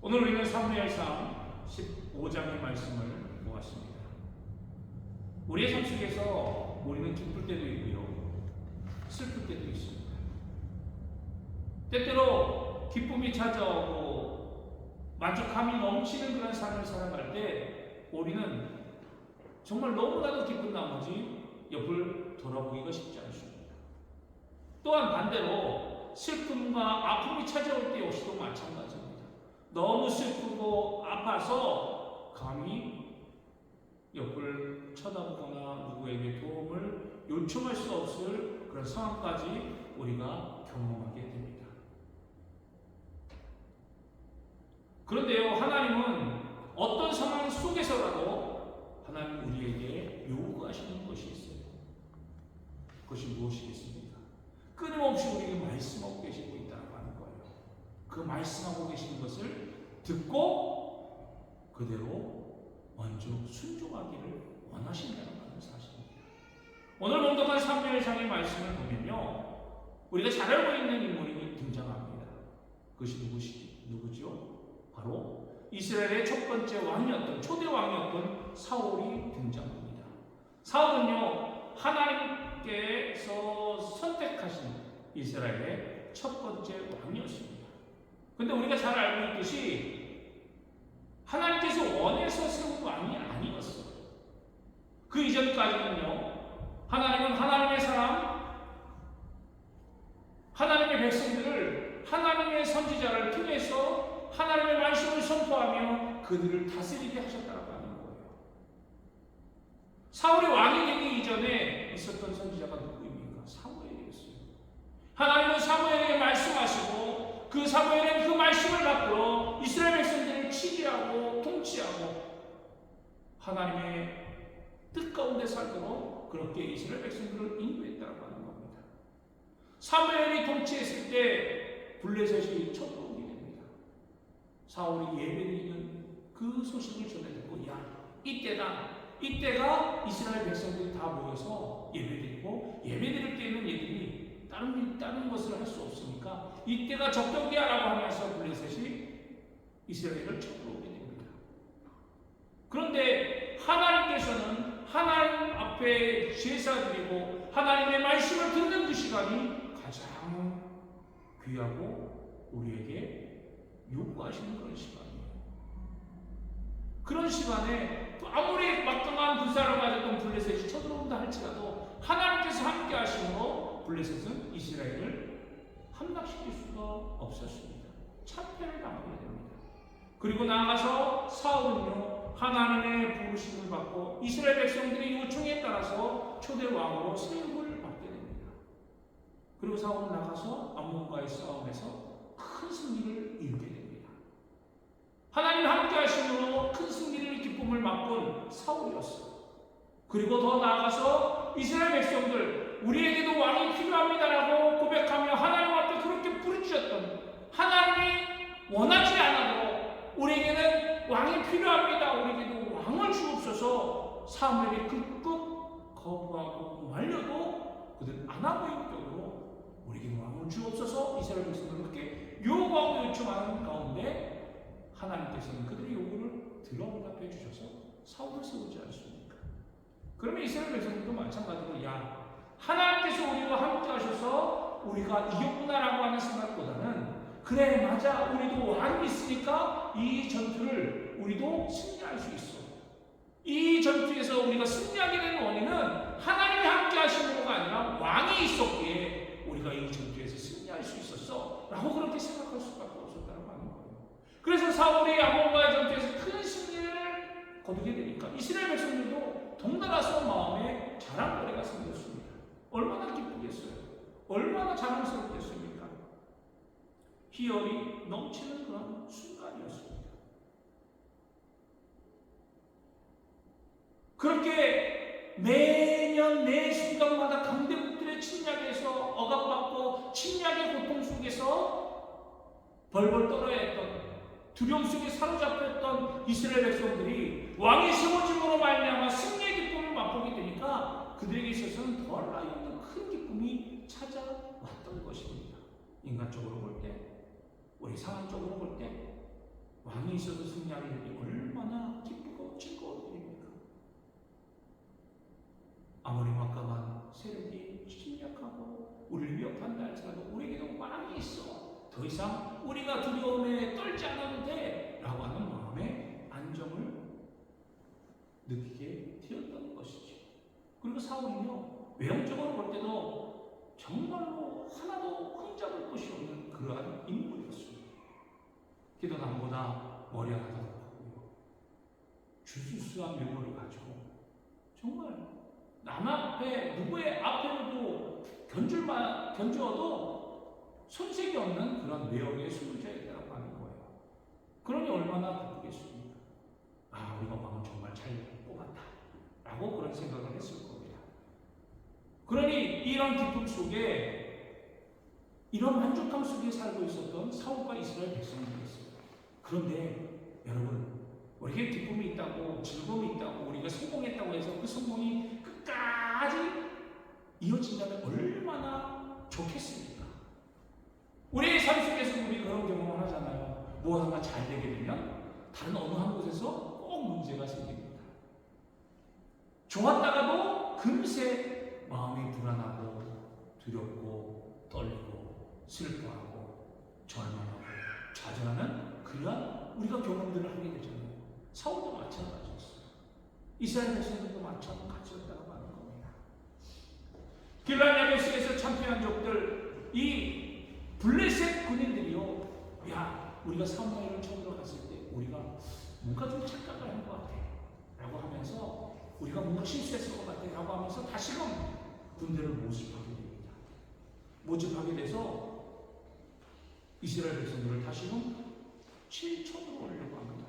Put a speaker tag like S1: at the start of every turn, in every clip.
S1: 오늘 우리는 사무엘상 15장의 말씀을 보았습니다. 우리의 삶 속에서 우리는 기쁠 때도 있고요, 슬플 때도 있습니다. 때때로 기쁨이 찾아오고 만족감이 넘치는 그런 삶을 살아갈 때 우리는 정말 너무나도 기쁜 나머지 옆을 돌아보기가 쉽지 않습니다. 또한 반대로 슬픔과 아픔이 찾아올 때 역시도 마찬가지입니다. 너무 슬프고 아파서 감히 옆을 쳐다보거나 누구에게 도움을 요청할 수 없을 그런 상황까지 우리가 경험하게 됩니다. 그런데요, 하나님은 어떤 상황 속에서라도 하나님 우리에게 요구하시는 것이 있어요. 그것이 무엇이겠습니까? 끊임없이 우리에게 말씀하고 계시고 있다는 거예요. 그 말씀하고 계시는 것을 듣고 그대로 먼저 순종하기를 원하신다는 사실입니다. 오늘 봉독한 사무엘상의 말씀을 보면요, 우리가 잘 알고 있는 인물이 등장합니다. 그것이 누구죠? 바로 이스라엘의 첫 번째 왕이었던, 초대 왕이었던 사울이 등장합니다. 사울은요, 하나님께서 선택하신 이스라엘의 첫 번째 왕이었습니다. 근데 우리가 잘 알고 있듯이 하나님께서 원해서 세운 왕이 아니었어요. 그 이전까지는요, 하나님은 하나님의 사람, 하나님의 백성들을 하나님의 선지자를 통해서 하나님의 말씀을 선포하며 그들을 다스리게 하셨다고 하는 거예요. 사울이 왕이 되기 이전에 있었던 선지자가 누구입니까? 사무엘이었어요. 하나님은 사무엘에게 말씀하시고 그 사무엘은 그 말씀을 받들어 이스라엘 백성들을 치리하고 통치하고 하나님의 뜻 가운데 살도록 그렇게 이스라엘 백성들을 인도했다고 하는 겁니다. 사무엘이 통치했을 때 블레셋이 쳐들어오게 됩니다. 사울이 예배드리는 그 소식을 전해 듣고, 야, 이때가 이스라엘 백성들이 다 모여서 예배드리고, 예배드릴 때는 얘들이 다른 것을 할 수 없으니까 이때가 적격이야 라고 하면서 블레셋이 이스라엘을 쳐들어오게 됩니다. 그런데 하나님께서는 하나님 앞에 제사드리고 하나님의 말씀을 듣는 그 시간이 가장 귀하고 우리에게 요구하시는 그런 시간이에요. 그런 시간에 또 아무리 막강한 군사를 가졌던 블레셋이 쳐들어온다 할지라도 하나님께서 함께 하심으로 블레셋은 이스라엘을 함락시킬 수가 없었습니다. 참패를 당하게 됩니다. 그리고 나아가서 사울은요, 하나님의 부르심을 받고 이스라엘 백성들의 요청에 따라서 초대 왕으로 세움을 받게 됩니다. 그리고 사울은 나가서 암몬과의 싸움에서 큰 승리를 이루게 됩니다. 하나님 함께 하심으로 큰 승리를 기쁨을 맛본 사울이었어요. 그리고 더 나아가서 이스라엘 백성들, 우리에게도 왕이 필요합니다라고 고백하며 하나님 앞에 그렇게 부르짖었던, 하나님이 원하지 않아도 우리에게는 왕이 필요합니다, 우리에게도 왕을 주옵소서, 사무엘이 극극 거부하고 말려도 그들 안 하고 있도록 우리에게는 왕을 주옵소서 이스라엘 백성들은 그렇게 요구하고 요청하는 가운데 하나님께서는 그들의 요구를 들어응답해 주셔서 사울을 세우지 않습니까? 그러면 이스라엘 백성들도 마찬가지로, 야, 하나님께서 우리와 함께 하셔서 우리가 이겼구나라고 하는 생각보다는, 그래 맞아, 우리도 왕이 있으니까 이 전투를 우리도 승리할 수 있어. 이 전투에서 우리가 승리하게 된 원인은 하나님이 함께 하시는 가 아니라 왕이 있었기에 우리가 이 전투에서 승리할 수 있었어 라고 그렇게 생각할 수밖에 없었다고 하는 거예요. 그래서 사울이 암몬과의 전투에서 큰 승리를 거두게 되니까 이스라엘 백성들도 덩달아서 마음에 자랑거리가 생겼습니다. 얼마나 기쁘겠어요? 얼마나 자랑스럽겠습니까? 희열이 넘치는 그런 순간이었습니다. 그렇게 매년 매 순간마다 강대국들의 침략에서 억압받고 침략의 고통 속에서 벌벌 떨어야 했던, 두려움 속에 사로잡혔던 이스라엘 백성들이 왕이 세워짐으로 말미암아 승리의 기쁨을 맛보게 되니까 그들에게 있어서는 더할 나위 없는 큰 기쁨이 찾아왔던 것입니다. 인간적으로 볼 때, 우리 상황적으로 볼 때 왕이 있어서 승리하는 일이 얼마나 기쁘고 즐거운 일입니까? 아무리 막강한 세력이 침략하고 우리를 위협한다 할지라도 우리에게도 왕이 있어. 더 이상 우리가 두려움에 떨지 않아도 돼 라고 하는 마음의 안정을 느끼게 되었던 것이죠. 그리고 사울은요, 외형적으로 볼 때도 정말로 하나도 흠잡을 곳이 없는 그러한 인물이었습니다. 키도 남보다 머리 하나 더 높았고요, 주술수한 외모를 가지고 정말 남 앞에 누구의 앞에도 견주어도 손색이 없는 그런 외형의 수호자였다고 하는 거예요. 그러니 얼마나 기쁘겠습니까? 아, 우리가 왕은 정말 잘 뽑았다 라고 그런 생각을 했을 겁니다. 그러니 이런 기쁨 속에, 이런 만족감 속에 살고 있었던 사울과 이스라엘 백성들이 있어요. 그런데 여러분, 우리에게 기쁨이 있다고, 즐거움이 있다고, 우리가 성공했다고 해서 그 성공이 끝까지 이어진다면 얼마나 좋겠습니까? 우리의 삶 속에서 우리 그런 경험을 하잖아요. 뭐 하나 잘 되게 되면 다른 어느 한 곳에서 꼭 문제가 생깁니다. 좋았다가도 금세 마음이 불안하고 두렵고 떨리고 슬퍼하고 절망하고 좌절하는 그러한 우리가 경험들을 하게 되잖아요. 사울도 마찬가지였어요. 이스라엘 백성들도 마찬가지였다고 하는 겁니다. 길랄 야베스에서 참패한 적들, 이 블레셋 군인들이요, 야, 우리가 사무엘을 쳐들어 갔을 때 우리가 뭔가 좀 착각을 한 것 같아 라고 하면서, 우리가 뭔가 실수했을 것 같아 라고 하면서 다시금 군대를 모집하게 됩니다. 모집하게 돼서 이스라엘 백성들을 다시금 7천으로 올리려고 합니다.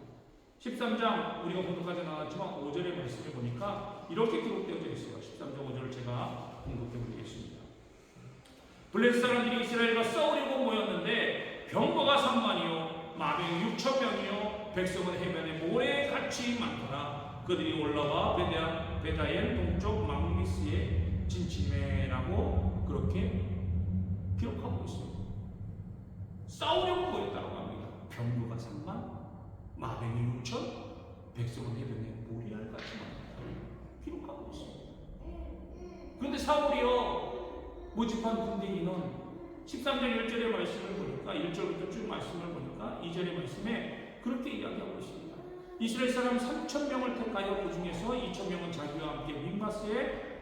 S1: 13장 우리가 본문까지 나왔지만 5절의 말씀을 보니까 이렇게 기록되어져 있어요. 13장 5절을 제가 공독해 보겠습니다. 블레셋 사람들이 이스라엘과 싸우려고 모였는데 병거가 3만이요 마병이 6천 명이요 백성은 해변에 모래같이 많더라. 그들이 올라와 베다엘 동쪽 막미스에 진침해라고 그렇게 기록하고 있습니다. 싸우려고 모였다고 합니다. 병거가 3만, 마병이 6천, 백성은 해변에 모래알같이 많다 기록하고 있습니다. 그런데 사울이요, 모집한 군대 인원 13장 1절의 말씀을 보니까, 1절부터 쭉 말씀을 보니까 2절의 말씀에 그렇게 이야기하고 있습니다. 이스라엘 사람 3,000명을 택하여 그 중에서 2,000명은 자기와 함께 믹마스에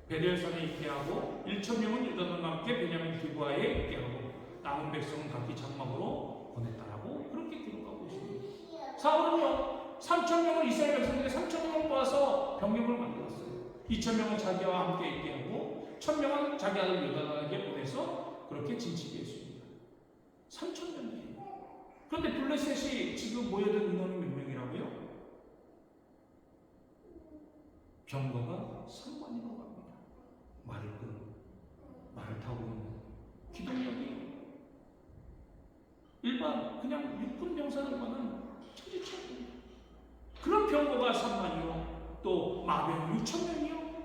S1: 베델산에 있게 하고 1,000명은 유다인과 함께 베냐민 기브아에 있게 하고 남은 백성은 각기 장막으로 보냈다라고 그렇게 기록하고 있습니다. 사울은요, 3,000명을 이스라엘 백성들이 3,000명을 모아서 병력을 만들었어요. 2,000명은 자기와 함께 있게 하고 1,000명은 자기 아들 유다인에게 보내서 그렇게 진치게 했습니다. 3,000명이에요. 그런데 블레셋이 지금 모여든 인원이 몇 명이라고요? 병거가 3만이라고 합니다. 말을 타고 있는 기동력이 일반 그냥 육군 병사들과는 천지차입니다. 그런 병거가 3만이요, 또 마병 6,000명이요,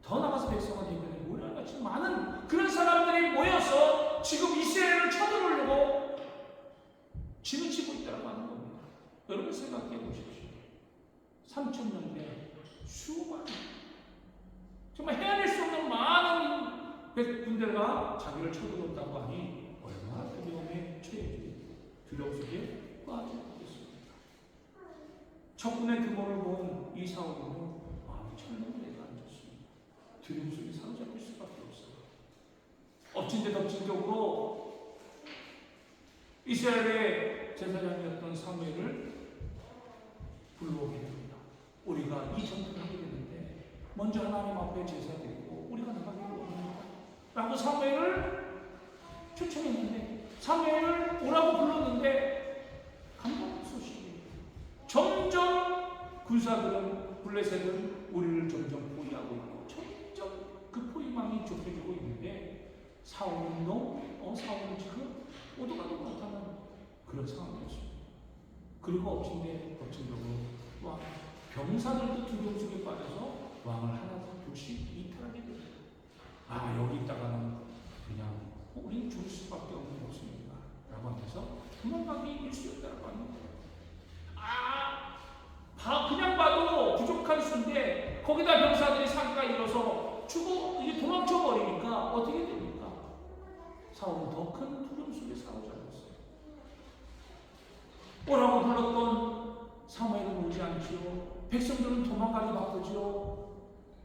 S1: 더 나가서 백성은 해변에 모래알같이 많은 그런 사람들이 모여서 지금 이스라엘을 쳐들어오려고 지그치고 있다고 하는 겁니다. 여러분 생각해 보십시오. 3,000명대 수많은, 정말 헤아릴 수 없는 많은 군대가 자기를 쳐들어온다고 하니 얼마나 두려움에 처해지고 두려움 속에 빠져있겠습니까? 적군의 규모를 본 이 사울은 마음이 철렁 내려앉았습니다. 두려움 속에 사로잡힐 수밖에 없어요. 엎친 데 덮친 격으로 이스라엘의 제사장이었던 사무엘을 불러오게 됩니다. 우리가 이 전투를 하게 되는데 먼저 하나님 앞에 제사 드리고 우리가 나가기를 원합니다 라고 사무엘을 초청했는데, 사무엘을 오라고 불렀는데 감동 소식이에요. 점점 군사들은, 블레셋은 우리를 점점 포위하고 있고 점점 그 포위망이 좁혀지고 있는데 사울은 사울은 지금 오도 가도 못하는 그런 상황이었습니다. 그리고 엎친 격으로 병사들도 두려움 속에 빠져서 왕을 하나둘씩 이탈하게 됩니다. 아, 여기 있다가는 그냥 우린 죽을 수밖에 없는 모습입니다 라고 하면서 도망가기 일쑤였다고 하는 거예요. 더 큰 두려움 속에 싸우지 않았어요. 오라고 불렀던 사무엘은 오지 않지요. 백성들은 도망가기 바쁘지요.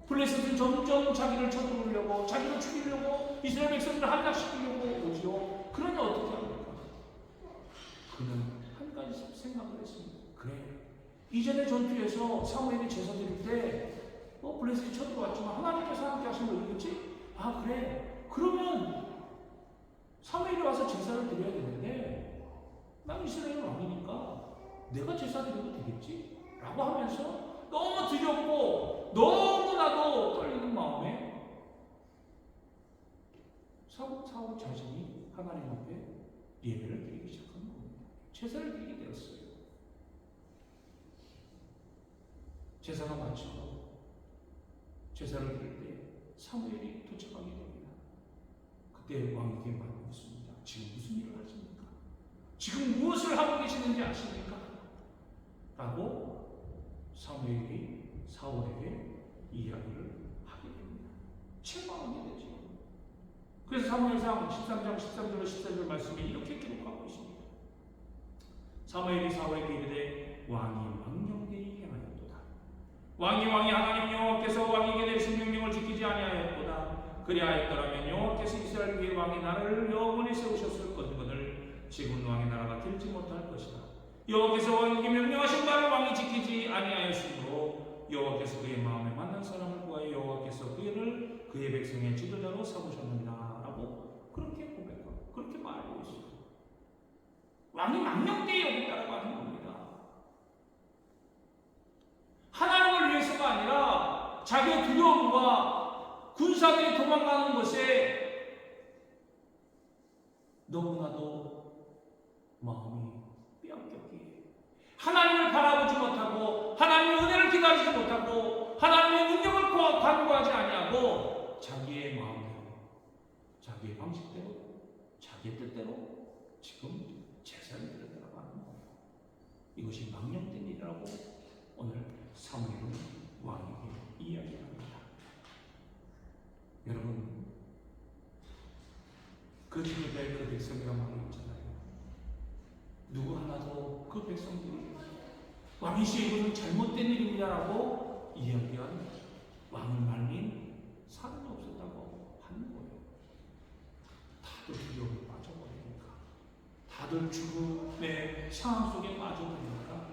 S1: 블레셋은 점점 자기를 쳐들어오려고, 자기를 죽이려고, 이스라엘 백성들을 함락시키려고 오지요. 그러니 어떻게 합니까? 그는 한 가지 생각을 했습니다. 그래, 이전의 전투에서 사무엘이 제사 드릴 때 블레셋이 쳐들어왔지만 하나님께서 함께 하신 거 이거지? 아 그래, 그러면 사무엘이 와서 제사를 드려야 되는데 난 이스라엘 왕이니까 내가 제사 드려도 되겠지? 라고 하면서 너무 두렵고 너무나도 떨리는 마음에 사울 자신이 하나님 앞에 예배를 드리기 시작한 겁니다. 제사를 드리게 되었어요. 제사가 마치고 제사를 드릴 때 사무엘이 도착하게 됩니다. 그때 왕에게 말했습니다. 지금 무슨 일을 하십니까? 지금 무엇을 하고 계시는지 아십니까? 라고 사무엘이 사울에게 이야기를 하게 됩니다. 실망하게 되죠. 그래서 사무엘상 13장 13절로 14절 말씀에 이렇게 기록하고 있습니다. 사무엘이 사울에게 이르되 왕이 망령되이 행하였도다. 왕이 하나님 여호와께서 왕에게 내리신 명령을 지키지 아니하였도다. 그리하였더라면 여호와께서 이스라엘 위에 왕의 나라를 영원히 세우셨을 것을 지금 왕의 나라가 길지 못할 것이다. 여호와께서 왕에게 명령하신 바를 왕이 지키지 아니하였으므로 여호와께서 그의 마음에 맞는 사람을 구하여 여호와께서 그의 백성의 지도자로 삼으셨느니라 라고 그렇게 고백하고 그렇게 말하고 있습니다. 왕이 망령되이 여겼다라고 하는 겁니다. 하나님을 위해서가 아니라 자기의 두려움과 군사들이 도망가는 것에 너무나도 마음이 삐약겼기에 하나님을 바라보지 못하고 하나님의 은혜를 기다리지 못하고 하나님의 능력을 간구하지 아니하고 자기의 마음대로 자기의 방식대로 자기의 뜻대로 지금 제사를 드렸다고 하는 거예요. 이것이 망령된 일이라고 오늘 사무엘은 왕에게 이야기합니다. 여러분, 그 지도자의 그 백성이란 말이 있잖아요. 누구 하나도 그 백성들이 왕이시여 이것은 잘못된 일입니다라고 이야기한 왕을 말린 사람이 없었다고 하는 거예요. 다들 두려움에 빠져버리니까, 다들 죽음의 상황 속에 빠져버리니까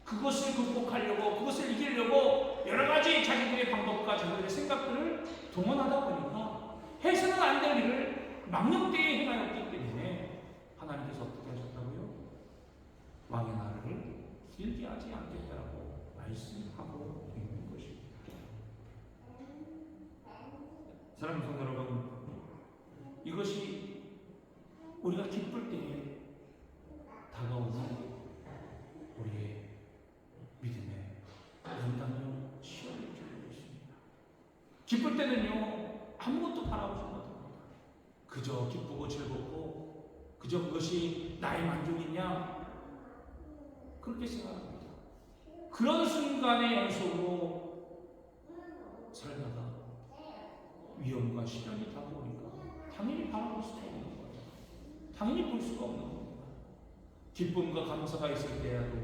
S1: 그것을 극복하려고, 그것을 이기려고 여러 가지 자기들의 방법과 자기들의 생각들을 동원하다 보니까 해서는 안 될 일을 망령되이 행하였기 때문에 하나님께서 어떻게 하셨다고요? 왕의 나라를 길게 하지 않겠다라고 말씀하고 있는 것입니다. 사랑하는 성도 여러분, 이것이 우리가 기쁠 때에 다가오는 우리의 믿음의 연단요 시험을 주고 있습니다. 기쁠 때는요 아무것도 바라보지 못합니다. 그저 기쁘고 즐겁고 그저 그것이 나의 만족이냐 그렇게 생각합니다. 그런 순간의 연속으로 살다가 위험과 시련이 다가오니까 당연히 바라볼 수가 없는 거예요. 당연히 볼 수가 없는 겁니다. 기쁨과 감사가 있을 때라도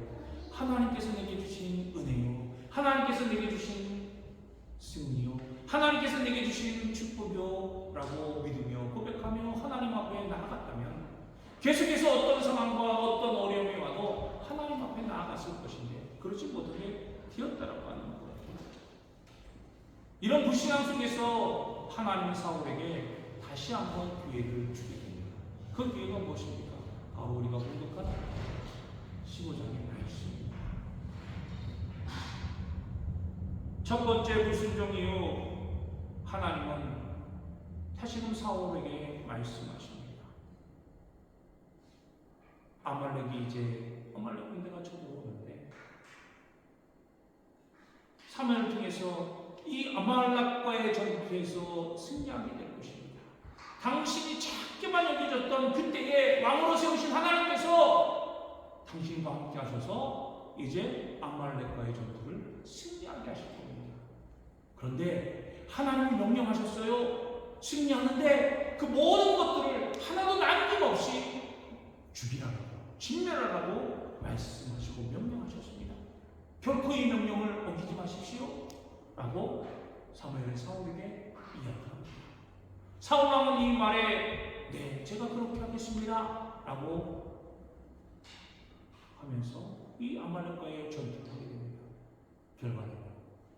S1: 하나님께서 내게 주신 은혜요, 하나님께서 내게 주신 승리요, 하나님께서 내게 주신 축복요 라고 믿으며 고백하며 하나님 앞에 나아갔다면 계속해서 어떤 상황과 어떤 어려움이 와도 하나님 앞에 나아갔을 것인데 그렇지 못하게 되었다라고 하는 거예요. 이런 불신앙 속에서 하나님은 사울에게 다시 한번 기회를 주게 됩니다. 그 기회가 무엇입니까? 바로 우리가 공독한 15장의 말씀입니다. 첫 번째 불순종 이후 하나님은 다시금 사울에게 말씀하십니다. 아말렉이 이제 아말렉 군대가 쳐들어오는데 사무엘을 통해서 이 아말렉과의 전투에서 승리하게 될 것입니다. 당신이 작게만 여겨졌던 그때의 왕으로 세우신 하나님께서 당신과 함께 하셔서 이제 아말렉과의 전투를 승리하게 하실 겁니다. 그런데 하나님이 명령하셨어요. 승리하는데 그 모든 것들을 하나도 남김없이 죽이라고, 진멸하라고 말씀하시고 명령하셨습니다. 결코 이 명령을 어기지 마십시오 라고 사무엘은 사울에게 이야기합니다. 사울 왕은 이 말에 네, 제가 그렇게 하겠습니다 라고 하면서 이 아말렉과의 전투를 하게 됩니다. 결과는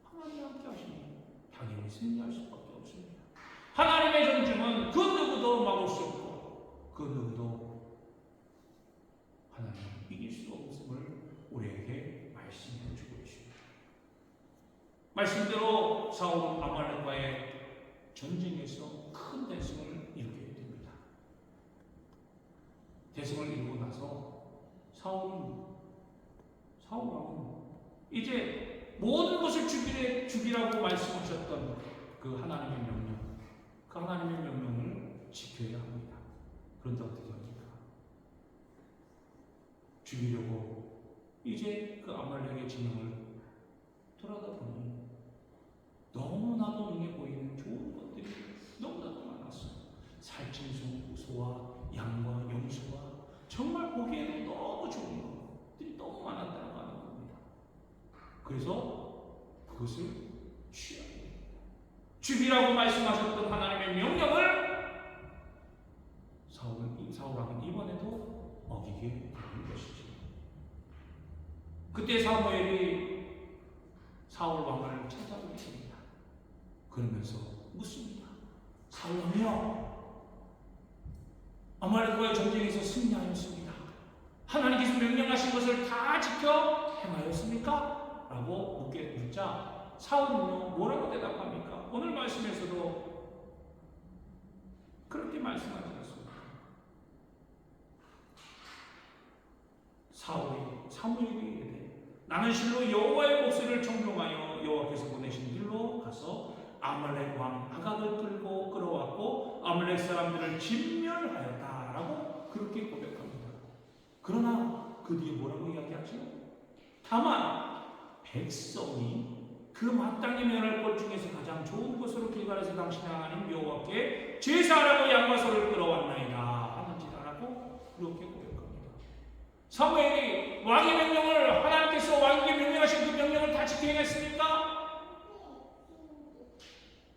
S1: 하나님이 함께 하시니 당연히 승리할 수밖에 없습니다. 하나님의 전쟁은 그 누구도 막을 수 없고 그 누구도 하나님을 이길 수 없음을 우리에게 말씀해 주고 계십니다. 말씀대로 사울은 아말렉과의 전쟁에서 큰 대승을 이루게 됩니다. 대승을 이루고 나서 사울 왕은 이제 모든 것을 죽이라고 말씀하셨던 그 하나님의 명령, 그 하나님의 명령을 지켜야 합니다. 그런데 어떻게 합니까? 죽이려고 이제 그 아말렉의 진영을 돌아다 보니 너무나도 눈에 보이는 좋은 것들이 너무나도 많았어요. 살찐 소와 양과 염소와 정말 보기에도 너무 좋은 것들이 너무 많았다는 거 하는 겁니다. 그래서 그것을 취하게 됩니다. 죽이라고 말씀하셨던 하나님의 명령을 사울 왕은 이번에도 어기게 되는 것이죠. 그때 사무엘이 사울 왕을 찾아오게 됩니다. 그러면서 묻습니다. 사울 왕이요, 아말렉과의 전쟁에서 승리하였습니다. 하나님께서 명령하신 것을 다 지켜 행하였습니까? 라고 묻자 사울은요 뭐라고 대답합니까? 오늘 말씀에서도 그렇게 말씀하지 않습니다. 사무엘이 이르되 나는 실로 여호와의 목소리를 청종하여 여호와께서 보내신 길로 가서 아말렉 왕 아각을 끌어왔고 아말렉 사람들을 진멸하였다라고 그렇게 고백합니다. 그러나 그 뒤에 뭐라고 이야기하죠? 다만 백성이 그 마땅히 면할 것 중에서 가장 좋은 것으로 길갈에서 당신의 하나님 여호와께 제사하라고 양과 소를 끌어왔나이다 하는지라라고 그렇게 고백합니다. 사무엘이 왕의 명령을, 하나님께서 왕에게 명령하신 그 명령을 다 지켜 행했습니까?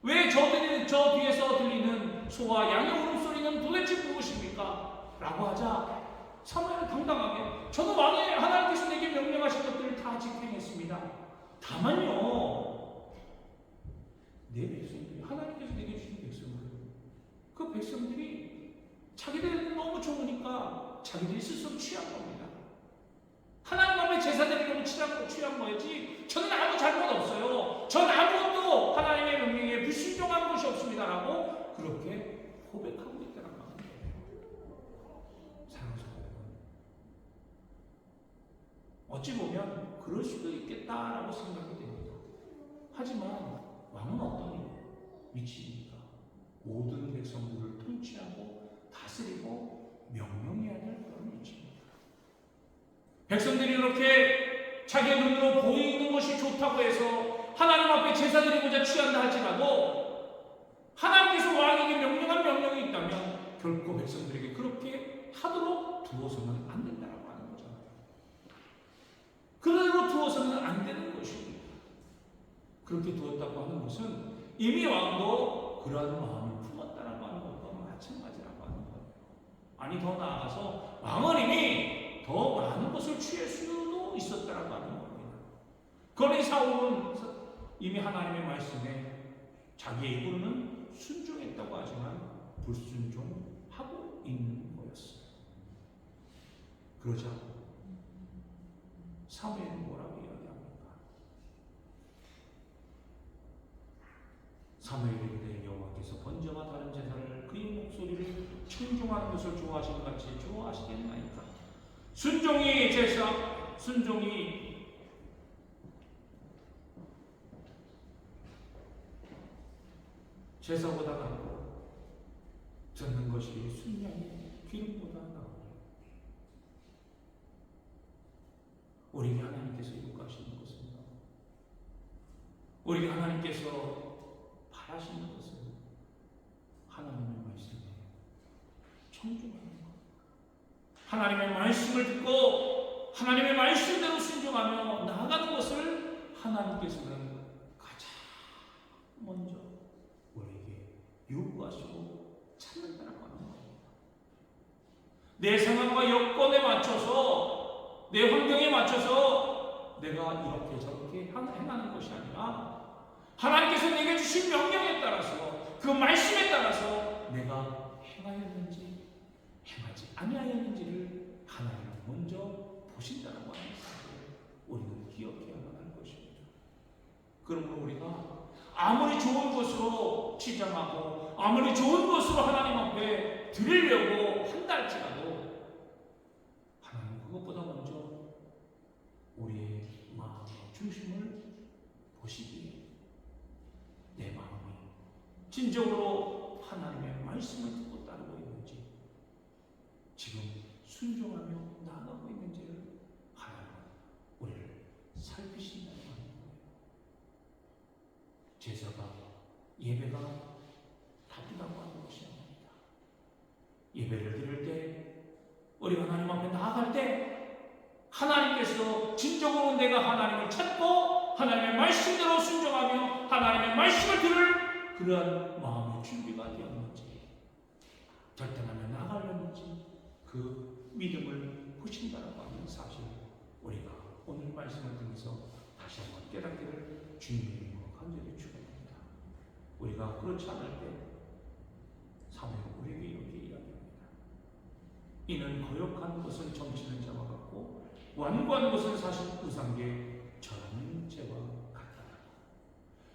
S1: 왜 저 뒤에서 들리는 소와 양의 울음소리는 도대체 무엇입니까? 라고 하자 사무엘은 당당하게 저는 왕의 하나님께서 내게 명령하신 것들을 다 지켜 행했습니다. 다만요, 내 백성들이, 하나님께서 내게 주신 백성들, 그 백성들이 자기들은 너무 좋으니까 자기들이 스스로 취한 겁니다. 하나님 앞에 제사 드리려고 취한 거지 저는 아무 잘못 없어요. 전 아무것도 하나님의 명령에 불순종한 것이 없습니다라고 그렇게 고백하고 있다는 거예요. 사랑하는 여러분, 어찌 보면 그럴 수도 있겠다라고 생각이 됩니다. 하지만 왕은 어떤 위치입니까? 모든 백성들을 통치하고 다스리고 명령해야 될 그런 위치입니다. 백성들이 이렇게 자기의 눈으로 보이는 것이 좋다고 해서 하나님 앞에 제사 드리고자 취한다 할지라도 하나님께서 왕에게 명령한 명령이 있다면 결코 백성들에게 그렇게 하도록 두어서는 안 된다라고 하는 거잖아요. 그대로 두어서는 안 되는 것입니다. 그렇게 두었다고 하는 것은 이미 왕도 그러한 마음을 품었다라고 하는 것과 마찬가지라고 하는 거예요. 아니 더 나아가서 왕은 이미 더 많은 것을 취할 수도 있었다라고 하는 겁니다. 그러니 사울은 이미 하나님의 말씀에 자기의 입으로는 순종했다고 하지만 불순종하고 있는 거였어요. 그러자 사무엘은 뭐라고 이야기합니까? 사무엘이 이르되 여호와께서 번제와 다른 제사를 그의 목소리를 청종하는 것을 좋아하시는 같이 좋아하시겠나이까? 순종이 제사, 순종이 제사보다 낫고 듣는 것이 순양이 기름보다 나아요. 우리에게 하나님께서 요구하시는 것은, 우리에게 하나님께서 바라시는 것은 하나님의 말씀이에요. 하나님의 말씀을 듣고 하나님의 말씀대로 순종하며 나아가는 것을 하나님께서는 가장 먼저 우리에게 요구하시고 찾는다는 겁니다. 내 상황과 여건에 맞춰서 내 환경에 맞춰서 내가 이렇게 저렇게 행하는 것이 아니라 하나님께서 내게 주신 명령에 따라서 그 말씀에 따라서 내가 행하였는지 행하지 아니하였는지를 하나님은 먼저 보신다는 하는 사실을 우리는 기억해야만 할 것입니다. 그러므로 우리가 아무리 좋은 것으로 치장하고 아무리 좋은 것으로 하나님 앞에 드리려고 한다 할지라도 하나님 그것보다 먼저 우리의 마음의 중심을 보시기에 내 마음이 진정으로 하나님의 말씀을 듣고 따르고 있는지 지금 순종하며 나아가고 있는지를 하나님 우리를 살피신다는 거예요. 제사가 예배가 바쁘다고 하는 것이 아닙니다. 예배를 드릴 때 우리가 하나님 앞에 나아갈 때 하나님께서 진정으로 내가 하나님을 찾고 하나님의 말씀대로 순종하며 하나님의 말씀을 들을 그러한 마음의 준비가 되었는지 결단하며 나아가려는지 그 믿음을 보신다라고 하는 사실을 우리가 오늘 말씀을 통해서 다시 한번 깨닫기를 주님의 이름으로 간절히 축원합니다. 우리가 그렇지 않을 때 사무엘 우리에게 이렇게 이야기합니다. 이는 거역한 것은 점치는 자와 같고 완고한 것은 사실 우상께 절하는 죄와 같다.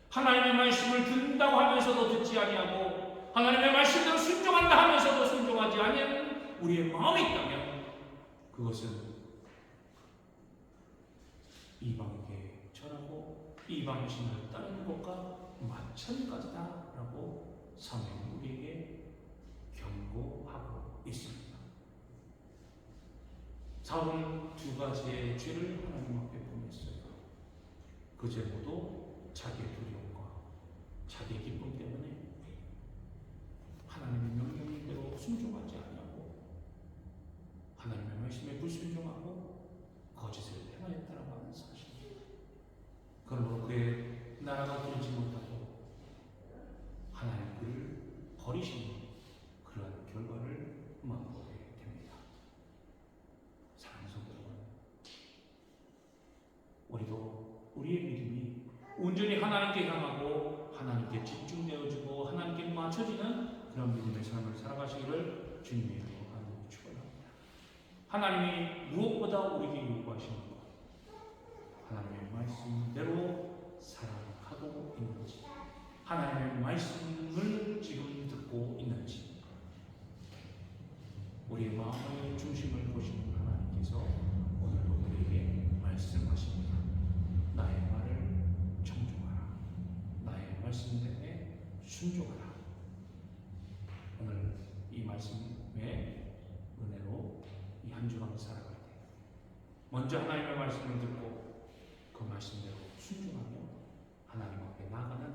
S1: 하나님의 말씀을 듣는다고 하면서도 듣지 아니하고 하나님의 말씀대로 순종한다 하면서도 순종하지 아니하는 우리의 마음이 있다면 그것은 이방에게 절하고 이방의 신을 따르는 것과 마찬가지다라고 사무엘이 우리에게 경고하고 있습니다. 사울은 두 가지의 죄를 하나님 앞에 범했어요. 그 죄 모두 자기의 두려움과 자기의 기쁨 때문에 하나님의 명령대로 순종하지 아니하고 하나님의 말씀에 불순종하고 거짓을 행하였다라고 하는 사실. 그러므로 그의 나라가 되지 못하고 하나님 그를 버리시는 그러한 결과를 맛보게 됩니다. 사랑하는 성도 여러분, 우리도 우리의 믿음이 온전히 하나님께 향하고 하나님께 집중되어지고 하나님께 맞춰지는 그런 믿음의 삶을 살아가시기를 주님의 이름으로 간절히 축원합니다. 하나님이 무엇보다 우리에게 요구하시는 것, 하나님의 말씀대로 살아가고 있는지, 하나님의 말씀을 지금 듣고 있는지, 우리의 마음의 중심을 보시는 하나님께서 오늘도 우리에게 말씀하십니다. 나의 말을 청종하라. 나의 말씀대로 순종하라. 오늘 이 말씀의 은혜로 이 한 주간 살아갈 때 먼저 하나님의 말씀을 듣고 그 말씀대로 순종하며 하나님 앞에 나아가는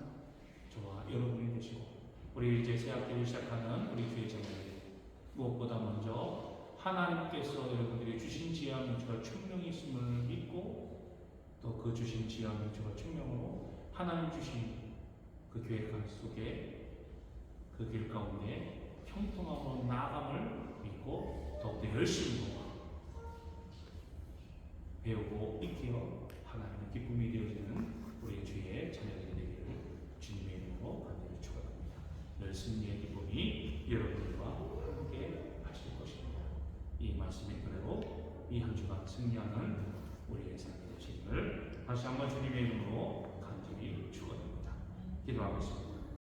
S1: 저와 여러분이 되시고 우리 이제 새 학기를 시작하는 우리 주의 자녀들 무엇보다 먼저 하나님께서 여러분들이 주신 지혜와 명철과 총명이 있음을 믿고 또 그 주신 지혜와 명철과 총명으로 하나님 주신 그 계획 속에 그 길 가운데 형통함으로 나아감을 믿고 더욱더 열심히 배우고 익히어 하나님의 기쁨이 되어지는 우리 주의 자녀들이 되기를 주님의 이름으로 간절히 축원합니다. 늘 승리의 기쁨이 여러분들과 함께 하실 것입니다. 이 말씀의 은혜로 이 한 주간 승리하는 우리의 삶이 되시기를 다시 한번 주님의 이름으로 간절히 축원합니다. 기도하겠습니다.